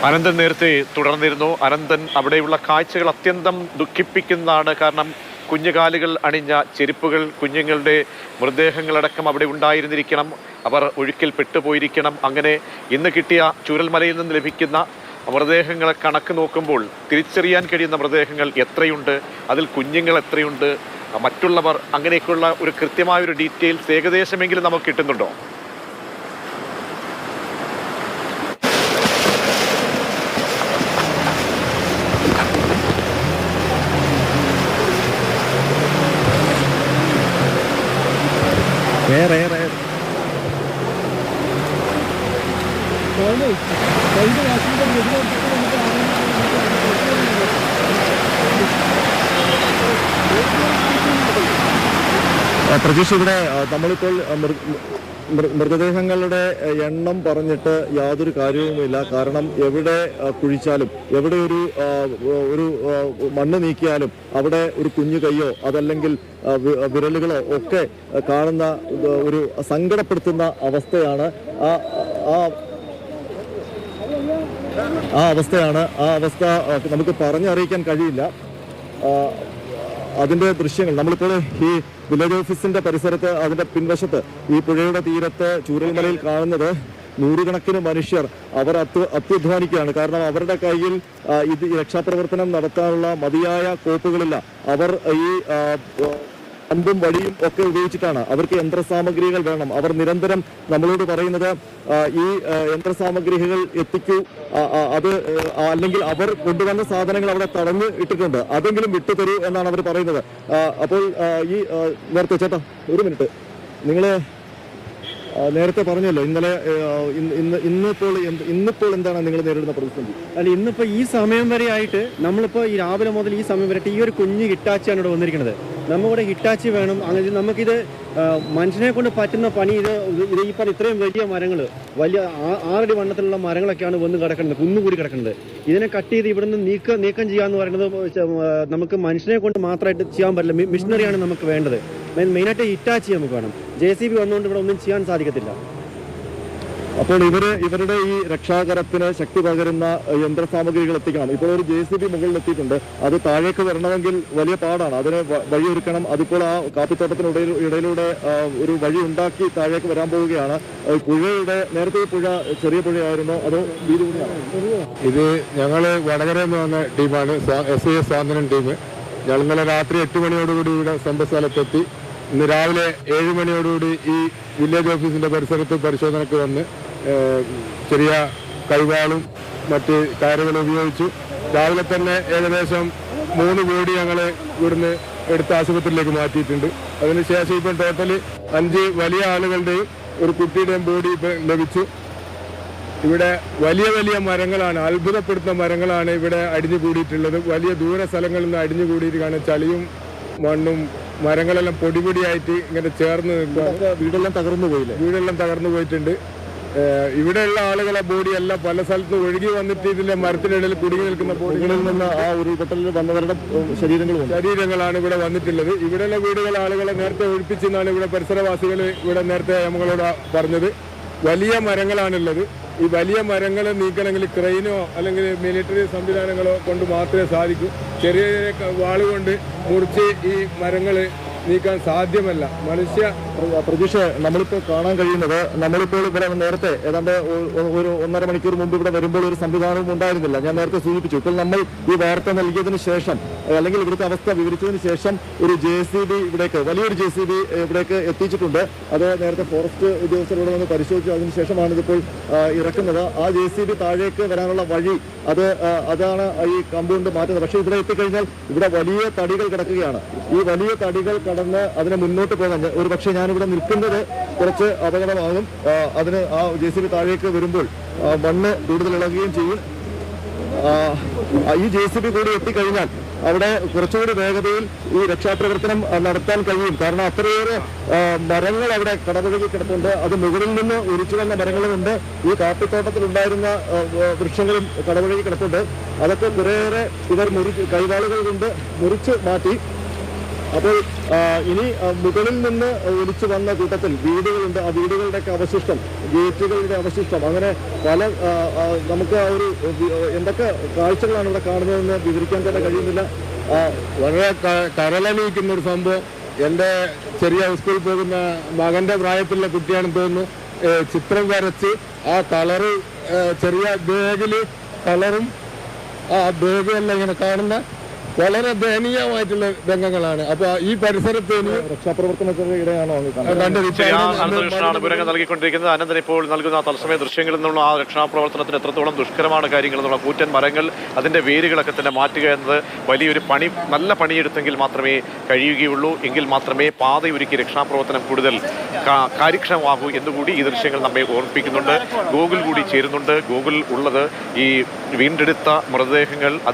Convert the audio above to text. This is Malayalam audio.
അനന്തൻ നേരത്തെ തുടർന്നിരുന്നു. അനന്തൻ, അവിടെയുള്ള കാഴ്ചകൾ അത്യന്തം ദുഃഖിപ്പിക്കുന്നതാണ്. കാരണം കുഞ്ഞുകാലുകൾ അണിഞ്ഞ ചെരുപ്പുകൾ, കുഞ്ഞുങ്ങളുടെ മൃതദേഹങ്ങളടക്കം അവിടെ ഉണ്ടായിരുന്നിരിക്കണം. അവർ ഒഴുക്കിൽ പെട്ടുപോയിരിക്കണം. അങ്ങനെ ഇന്ന് കിട്ടിയ ചൂരൽമലയിൽ നിന്ന് ലഭിക്കുന്ന മൃതദേഹങ്ങളെ കണക്ക് നോക്കുമ്പോൾ തിരിച്ചറിയാൻ കഴിയുന്ന മൃതദേഹങ്ങൾ എത്രയുണ്ട്, അതിൽ കുഞ്ഞുങ്ങൾ എത്രയുണ്ട്, മറ്റുള്ളവർ, അങ്ങനെയൊക്കെയുള്ള ഒരു കൃത്യമായൊരു ഡീറ്റെയിൽസ് ഏകദേശമെങ്കിലും നമുക്ക് കിട്ടുന്നുണ്ടോ? പ്രതീക്ഷ, ഇവിടെ നമ്മളിപ്പോൾ മൃതദേഹങ്ങളുടെ എണ്ണം പറഞ്ഞിട്ട് യാതൊരു കാര്യവുമില്ല. കാരണം എവിടെ കുഴിച്ചാലും, എവിടെ ഒരു മണ്ണ് നീക്കിയാലും അവിടെ ഒരു കുഞ്ഞു കൈയോ അതല്ലെങ്കിൽ വിരലുകളോ ഒക്കെ കാണുന്ന ഒരു സങ്കടപ്പെടുത്തുന്ന അവസ്ഥയാണ്. ആ അവസ്ഥ നമുക്ക് പറഞ്ഞറിയിക്കാൻ കഴിയില്ല. അതിന്റെ ദൃശ്യങ്ങൾ നമ്മളിപ്പോൾ ഈ വില്ലേജ് ഓഫീസിന്റെ പരിസരത്ത്, അതിന്റെ പിൻവശത്ത്, ഈ പുഴയുടെ തീരത്ത് ചൂരൽമലയിൽ കാണുന്നത് നൂറുകണക്കിന് മനുഷ്യർ അവർ അത്യധ്വാനിക്കുകയാണ്. കാരണം അവരുടെ കയ്യിൽ ഇത് രക്ഷാപ്രവർത്തനം നടത്താനുള്ള മതിയായ കോപ്പുകളില്ല. അവർ ഈ അമ്പും വടിയും ഒക്കെ ഉപയോഗിച്ചിട്ടാണ്. അവർക്ക് യന്ത്രസാമഗ്രികൾ വേണം. അവർ നിരന്തരം നമ്മളോട് പറയുന്നത് ഈ യന്ത്രസാമഗ്രികൾ എത്തിക്കൂ, അത് അല്ലെങ്കിൽ അവർ കൊണ്ടുവന്ന സാധനങ്ങൾ അവിടെ തടഞ്ഞു ഇട്ടിട്ടുണ്ട്, അതെങ്കിലും വിട്ടുതരൂ എന്നാണ് അവർ പറയുന്നത്. അപ്പോൾ ഈ നേരത്തെ ചേട്ടാ ഒരു മിനിറ്റ്, നിങ്ങള് നേരത്തെ പറഞ്ഞല്ലോ ഇന്നലെ ഇന്നിപ്പോൾ എന്താണ് നിങ്ങൾ നേരിടുന്ന പ്രതിസന്ധി? അല്ല, ഇന്നിപ്പോ ഈ സമയം വരെ ആയിട്ട് നമ്മളിപ്പോ ഈ രാവിലെ മുതൽ ഈ സമയം വരെ ഈ ഒരു കുഞ്ഞ് ഹിറ്റാച്ചിയാണ് ഇവിടെ വന്നിരിക്കുന്നത്. നമുക്കിവിടെ ഹിറ്റാച്ചി വേണം. അങ്ങനെ നമുക്കിത് മനുഷ്യനെ കൊണ്ട് പറ്റുന്ന പണി ഇത് ഈ പറഞ്ഞ ഇത്രയും വലിയ മരങ്ങൾ, വലിയ 6 അടി വണ്ണത്തിലുള്ള മരങ്ങളൊക്കെയാണ് വന്ന് കിടക്കുന്നത്, കുന്നുകൂടി കിടക്കുന്നത്. ഇതിനെ കട്ട് ചെയ്ത് ഇവിടുന്ന് നീക്കം ചെയ്യാന്ന് പറയുന്നത് നമുക്ക് മനുഷ്യനെ കൊണ്ട് മാത്രമായിട്ട് ചെയ്യാൻ പറ്റില്ല. മിഷനറിയാണ് നമുക്ക് വേണ്ടത്. മെയിനായിട്ട് ഹിറ്റാച്ചി നമുക്ക് വേണം. JCB വന്നുകൊണ്ട് ഇവിടെ ഒന്നും ചെയ്യാൻ സാധിക്കത്തില്ല. അപ്പോൾ ഇവരുടെ ഈ രക്ഷാകരത്തിന് ശക്തി പകരുന്ന യന്ത്രസാമഗ്രികൾ എത്തിക്കണം. ഇപ്പോൾ ഒരു JCB മുകളിൽ എത്തിയിട്ടുണ്ട്. അത് താഴേക്ക് വരണമെങ്കിൽ വലിയ പാടാണ്. അതിന് വഴിയൊരുക്കണം. അതിപ്പോൾ ആ കാപ്പിത്തോട്ടത്തിന് ഇടയിലൂടെ ഒരു വഴി ഉണ്ടാക്കി താഴേക്ക് വരാൻ പോവുകയാണ്. പുഴയുടെ നേരത്തെ പുഴ ചെറിയ പുഴയായിരുന്നോ അതോ വീതി പുഴയാണോ? ഇത് ഞങ്ങൾ വടകര എന്ന് പറഞ്ഞ ടീമാണ്, SAS സ്വാതന്ത്ര്യം ടീം. ഞങ്ങൾ ഇന്നലെ രാത്രി 8 മണിയോടുകൂടി ഇവിടെ സംഭവ സ്ഥലത്തെത്തി. ഇന്ന് രാവിലെ 7 മണിയോടുകൂടി ഈ വില്ലേജ് ഓഫീസിന്റെ പരിസരത്ത് പരിശോധനയ്ക്ക് വന്ന് ചെറിയ കൈവാളും മറ്റ് കയറുകളും ഉപയോഗിച്ചു. രാവിലെ തന്നെ ഏകദേശം 3 ബോഡി ഞങ്ങൾ ഇവിടുന്ന് എടുത്ത് ആശുപത്രിയിലേക്ക് മാറ്റിയിട്ടുണ്ട്. അതിനുശേഷം ഇപ്പം ടോട്ടല് 5 വലിയ ആളുകളുടെയും ഒരു കുട്ടിയുടെയും ബോഡി ഇപ്പം ലഭിച്ചു. ഇവിടെ വലിയ വലിയ മരങ്ങളാണ്, അത്ഭുതപ്പെടുത്തുന്ന മരങ്ങളാണ് ഇവിടെ അടിഞ്ഞു കൂടിയിട്ടുള്ളത്. വലിയ ദൂര സ്ഥലങ്ങളിൽ നിന്ന് അടിഞ്ഞു കൂടിയിരിക്കുകയാണ്. ചളിയും മണ്ണും മരങ്ങളെല്ലാം പൊടിപൊടിയായിട്ട് ഇങ്ങനെ ചേർന്ന് നിൽക്കുക. വീടെല്ലാം തകർന്നു പോയിട്ടുണ്ട്. ഇവിടെയുള്ള ആളുകളെ ബോഡി എല്ലാം പല സ്ഥലത്തും ഒഴുകി വന്നിട്ട് ഇതിന്റെ മരത്തിനിടയിൽ കുടുങ്ങി നിൽക്കുന്ന ബോഡികളിൽ നിന്ന് ആ ഉരുൾപൊട്ടലിൽ വന്നവരുടെ ശരീരങ്ങളാണ് ഇവിടെ വന്നിട്ടുള്ളത്. ഇവിടെയുള്ള വീടുകൾ ആളുകളെ നേരത്തെ ഒഴിപ്പിച്ചെന്നാണ് ഇവിടെ പരിസരവാസികൾ ഇവിടെ നേരത്തെ നമ്മളോട് പറഞ്ഞത്. വലിയ മരങ്ങളാണുള്ളത്. ഈ വലിയ മരങ്ങൾ നീക്കണമെങ്കിൽ ക്രെയിനോ അല്ലെങ്കിൽ മിലിറ്ററി സംവിധാനങ്ങളോ കൊണ്ട് മാത്രമേ സാധിക്കൂ. ചെറിയ വാളുകൊണ്ട് മുറിച്ച് ഈ മരങ്ങൾ നീക്കാൻ സാധ്യമല്ല. പ്രതീക്ഷ, നമ്മളിപ്പോൾ കാണാൻ കഴിയുന്നത്, നമ്മളിപ്പോൾ ഇവിടെ നേരത്തെ ഏതാണ്ട് ഒരു 1.5 മണിക്കൂർ മുമ്പ് ഇവിടെ വരുമ്പോൾ ഒരു സംവിധാനവും ഉണ്ടായിരുന്നില്ല. ഞാൻ നേരത്തെ സൂചിപ്പിച്ചു. ഇപ്പോൾ നമ്മൾ ഈ വാർത്ത നൽകിയതിന് ശേഷം അല്ലെങ്കിൽ ഇവിടുത്തെ അവസ്ഥ വിവരിച്ചതിന് ശേഷം ഒരു JCB വലിയൊരു JCB ഇവിടേക്ക് എത്തിച്ചിട്ടുണ്ട്. അത് നേരത്തെ ഫോറസ്റ്റ് ഉദ്യോഗസ്ഥരോട് വന്ന് പരിശോധിച്ചു. അതിനുശേഷമാണ് ഇതിപ്പോൾ ഇറക്കുന്നത്. ആ JCB താഴേക്ക് വരാനുള്ള വഴി അതാണ് ഈ കമ്പൗണ്ട് മാറ്റുന്നത്. പക്ഷേ ഇവിടെ എത്തിക്കഴിഞ്ഞാൽ ഇവിടെ വലിയ തടികൾ കിടക്കുകയാണ്. ഈ വലിയ തടികൾ കടന്ന് അതിനെ മുന്നോട്ട് പോകാൻ ഒരു പക്ഷേ ഞാനിവിടെ നിൽക്കുന്നത് കുറച്ച് അപകടമാകും. അതിന് ആ JCB താഴേക്ക് വരുമ്പോൾ മണ്ണ് കൂടുതൽ ഇളകുകയും ചെയ്യും. ഈ JCB കൂടി എത്തിക്കഴിഞ്ഞാൽ അവിടെ കുറച്ചുകൂടി വേഗതയിൽ ഈ രക്ഷാപ്രവർത്തനം നടത്താൻ കഴിയും. കാരണം അത്രയേറെ മരങ്ങൾ അവിടെ കടപുഴകി കിടപ്പുണ്ട്. അത് മുകളിൽ നിന്ന് ഉരിച്ചു വന്ന മരങ്ങളുമുണ്ട്. ഈ കാപ്പിത്തോട്ടത്തിലുണ്ടായിരുന്ന വൃക്ഷങ്ങളും കടപുഴകി കിടപ്പുണ്ട്. അതൊക്കെ കുറേയേറെ ഇവർ കൈവാളുകൾ കൊണ്ട് മുറിച്ച് മാറ്റി. അപ്പോൾ ഇനി മുകളിൽ നിന്ന് ഒലിച്ചു വന്ന കൂട്ടത്തിൽ വീടുകളുണ്ട്. ആ വീടുകളുടെയൊക്കെ അവശിഷ്ടം, ഗേറ്റുകളുടെ അവശിഷ്ടം, അങ്ങനെ പല നമുക്ക് ആ ഒരു എന്തൊക്കെ കാഴ്ചകളാണ് ഇവിടെ കാണുന്നതെന്ന് വിവരിക്കാൻ തന്നെ കഴിയുന്നില്ല. വളരെ കരളലിയിക്കുന്ന ഒരു സംഭവം. എൻ്റെ ചെറിയ സ്കൂളിൽ പോകുന്ന മകന്റെ പ്രായത്തിലുള്ള കുട്ടിയാണെന്ന് തോന്നുന്നു. ചിത്രം വരച്ച് ആ കളറ് ചെറിയ ബാഗിൽ കളറും ആ ബാഗെല്ലാം ഇങ്ങനെ കാണുന്ന വളരെ ദയനീയമായിട്ടുള്ള രംഗങ്ങളാണ്. അപ്പൊ ഈ പരിസരത്ത് രക്ഷാപ്രവർത്തനത്തിന്റെ ഇടയാണോ അനന്തകൃഷ്ണനാണ് വിവരങ്ങൾ നൽകിക്കൊണ്ടിരിക്കുന്നത്. അനന്തൻ ഇപ്പോൾ നൽകുന്ന തത്സമയ ദൃശ്യങ്ങളിൽ നിന്നുള്ള ആ രക്ഷാപ്രവർത്തനത്തിന് എത്രത്തോളം ദുഷ്കരമാണ് കാര്യങ്ങൾ എന്നുള്ള കൂറ്റൻ മരങ്ങൾ, അതിന്റെ വേരുകളൊക്കെ തന്നെ മാറ്റുക എന്നത് വലിയൊരു പണി, നല്ല പണിയെടുത്തെങ്കിൽ മാത്രമേ കഴിയുകയുള്ളൂ. എങ്കിൽ മാത്രമേ പാതയൊരുക്കി രക്ഷാപ്രവർത്തനം കൂടുതൽ കാര്യക്ഷമമാകൂ എന്നുകൂടി ഈ ദൃശ്യങ്ങൾ നമ്മെ ഓർമ്മിപ്പിക്കുന്നുണ്ട്. ഗൂഗിൾ കൂടി ചേരുന്നുണ്ട്. ഗൂഗിൾ ഉള്ളത് ഈ വീണ്ടെടുത്ത മൃതദേഹങ്ങൾ അത്